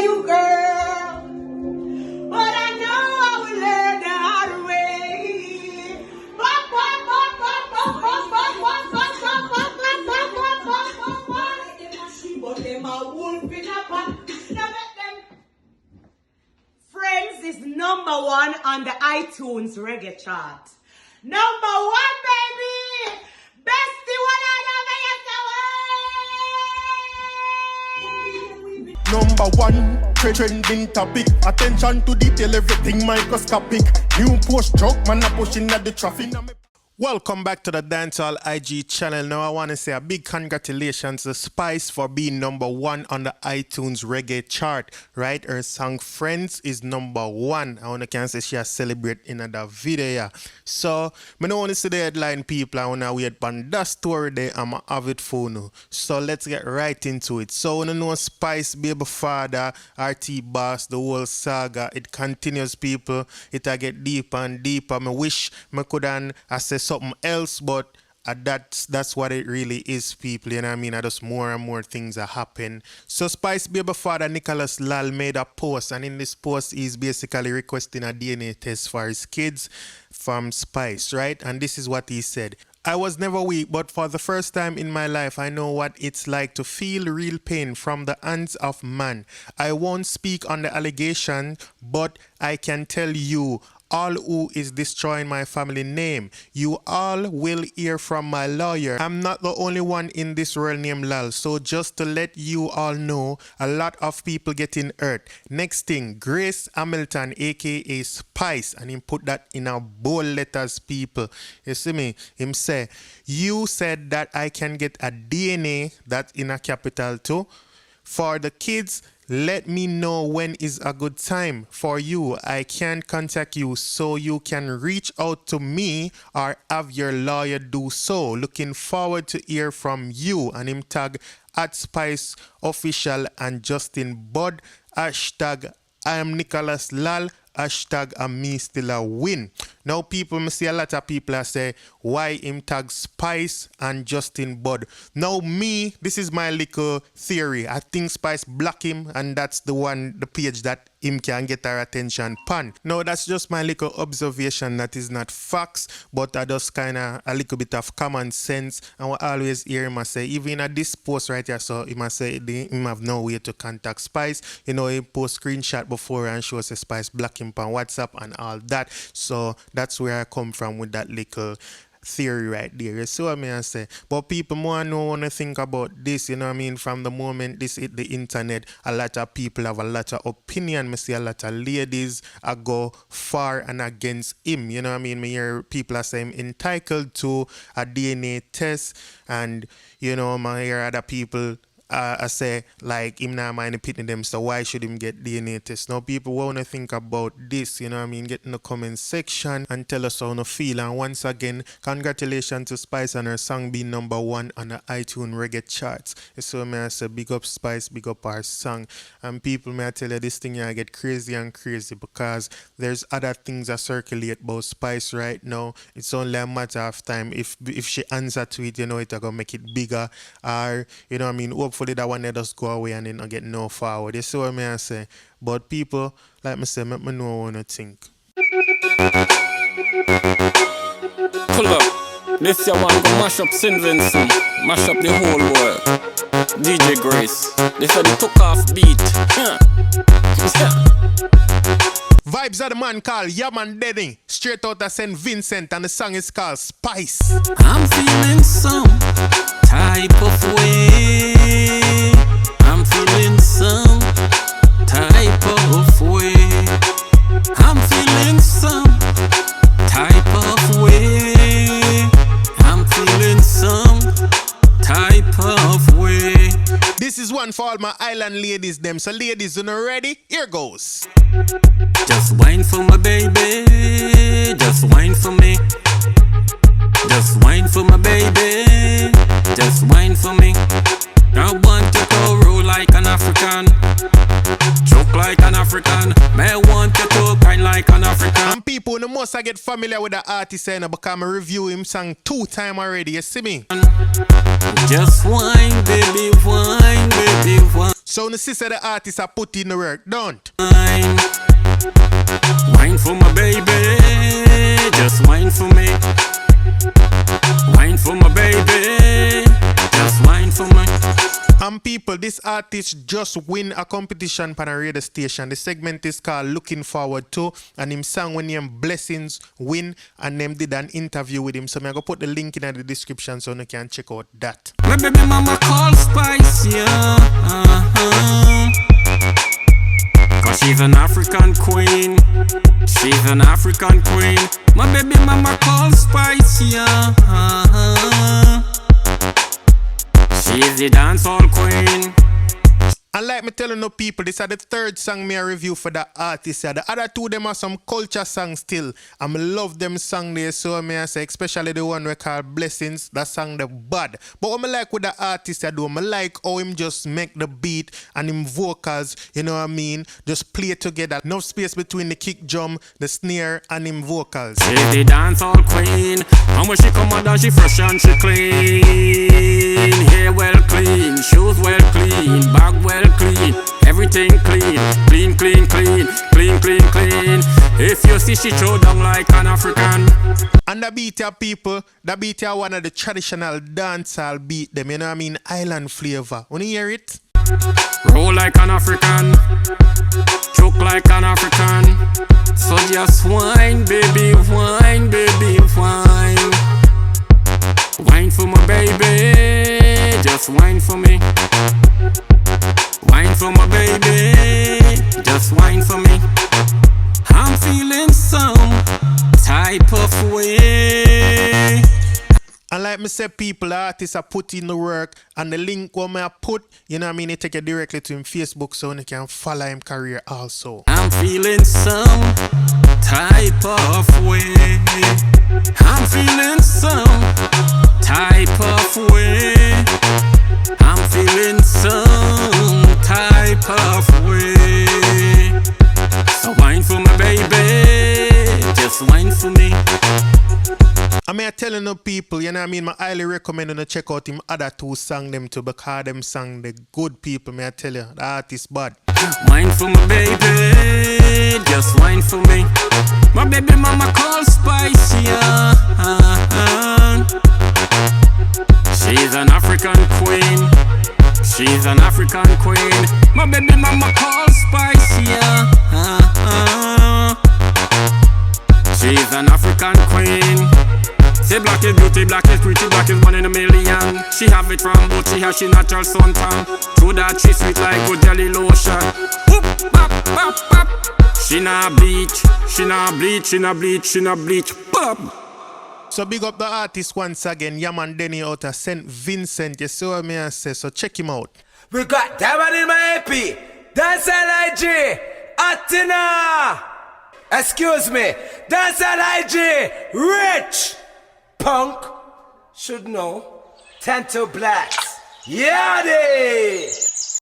you, girl. But I know I will learn the hard way. But them a wolf in a pack. Friends is number 1 on the iTunes reggae chart. Number 1, baby! Bestie, what I know Number 1, trending topic. Attention to detail, everything microscopic. New post truck, man a pushing at the traffic. Welcome back to the Dancehall IG channel. Now I want to say a big congratulations to Spice for being number 1 on the iTunes reggae chart. Right, her song Friends is number 1. I want to say she has celebrate in that video. So I don't want to see the headline, people. I want to wait for that story there. I'm a avid phone. So let's get right into it. So when you know Spice, BabyFather, RT Boss, the whole saga, it continues, people. It get deeper and deeper. I wish I could assess something else, but that's what it really is, people. You know what I mean? Just more and more things are happening. So Spice BabyFather Nicholas Lal made a post, and in this post he's basically requesting a DNA test for his kids from Spice, right? And this is what he said. I was never weak, but for the first time in my life, I know what it's like to feel real pain from the hands of man. I won't speak on the allegation, but I can tell you all who is destroying my family name. You all will hear from my lawyer. I'm not the only one in this world named Lal. So just to let you all know, a lot of people getting hurt. Next thing, Grace Hamilton, aka Spice, and him put that in a bold letters, people. You see me? Him say, you said that I can get a DNA, that's in a capital too, for the kids. Let me know when is a good time for you. I can contact you so you can reach out to me or have your lawyer do so. Looking forward to hear from you. And him tag at Spice Official and Justin Bud. Hashtag I am Nicholas Lal. Hashtag and me still a win. Now people, me see a lot of people I say, why him tag Spice and Justin Bud? Now me, this is my little theory. I think Spice block him, and that's the page that him can get our attention pan. Now that's just my little observation. That is not facts, but I just kind of a little bit of common sense. And I always hear him say, even at this post right here, so he must say him have no way to contact Spice. You know, he post screenshot before and shows a Spice block him on WhatsApp and all that. So that's where I come from with that little theory right there. You see what I say? But people more want to think about this, you know what I mean? From the moment this hit the internet, a lot of people have a lot of opinion. I see a lot of ladies go far and against him, you know what I mean? I hear people are saying entitled to a DNA test, and you know, I hear other people I say like him not mind pitting them, so why should him get DNA test? Now people want to think about this, you know what I mean? Get in the comment section and tell us how you feel. And once again, congratulations to Spice and her song being number 1 on the iTunes reggae charts. So may I say big up Spice, big up our song. And people, may I tell you, this thing here get crazy and crazy because there's other things that circulate about Spice right now. It's only a matter of time. If she answer to it, you know, it's gonna make it bigger, or you know what I mean, hopefully that one just go away and then not get no forward. You see what I say? But people, like me say, make me know what I think. Pull up. This year one go mash up St. Vincent, mash up the whole world. DJ Grace, this are the took off beat. Vibes of the man called Yaman Denny, straight out of St. Vincent, and the song is called Spice. I'm feeling some type of way. I'm feeling some type of way. I'm feeling some type of way. I'm feeling some type of way. This is one for all my island ladies them. So ladies, you know ready? Here goes. Just wine for my baby. Just wine for me. Just wine for my baby. Just wine for me. I want you to roll like an African, choke like an African. May want you to kind like an African. And people, the most I get familiar with the artist, because I review him song 2 times already. You see me? Just wine, baby, wine, baby, wine. So the sister the artists are put in the work, don't? Wine for my baby, just wine for me. Wine for my baby, just wine for me. And people, this artist just win a competition on a radio station. The segment is called Looking Forward To, and him sang when him Blessings win, and them did an interview with him. So I'm going to put the link in the description so you can check out that. My baby mama call Spice, yeah. Cause she's an African queen. She's an African queen. My baby mama call Spice, yeah. She's the dancehall queen. And like me telling no people, this is the third song me a review for the artist. The other two them are some culture songs still. I love them song there, so me I say, especially the one we call Blessings, that song the bad. But what I like with the artist I do, I like how him just make the beat and him vocals, you know what I mean, just play together. No space between the kick drum, the snare and him vocals. She's the dancehall queen. And when she come out down, she fresh and she clean. Hair well clean, shoes well clean, bag well clean, everything clean, clean, clean, clean, clean, clean, clean. If you see she throw down like an African. And the beat ya people, the beat ya one of the traditional dancehall beat them, you know what I mean, island flavor. Wanna hear it? Roll like an African, choke like an African. So just wine, baby, wine, baby, wine. Wine for my baby, just wine for me. Wine for my baby, just wine for me. I'm feeling some type of way. And like me say, people, the artists are put in the work, and the link where me I put, you know what I mean, it take you directly to him Facebook so you can follow him career also. I'm feeling some type of way. I'm feeling some type of way. I'm feeling some type of way. So wine for my baby, just wine for me. I mean, I telling no people, you know what I mean, I highly recommend you to check out him other two songs them too, because them song the good people, may I tell you, the artist bad. Wine for my baby, just wine for me. My baby mama call Spice, yeah. She's an African queen. She's an African queen. My baby mama call Spice, yeah. She's an African queen. Say black is beauty, black is pretty, black is one in a million. She have it from but she has she natural suntan. Through that she sweet like good jelly lotion. Whoop, bop, bop, bop. She not bleach, she not bleach, she not bleach, she not bleach. Bop. So big up the artist once again, Yaman Denny out of St. Vincent. You see what me I say, so check him out. We got Diamond in my AP, Dancehall IG, Atina. Excuse me, Dancehall IG, Rich. Punk should know. Tento Blacks. Yeah, they.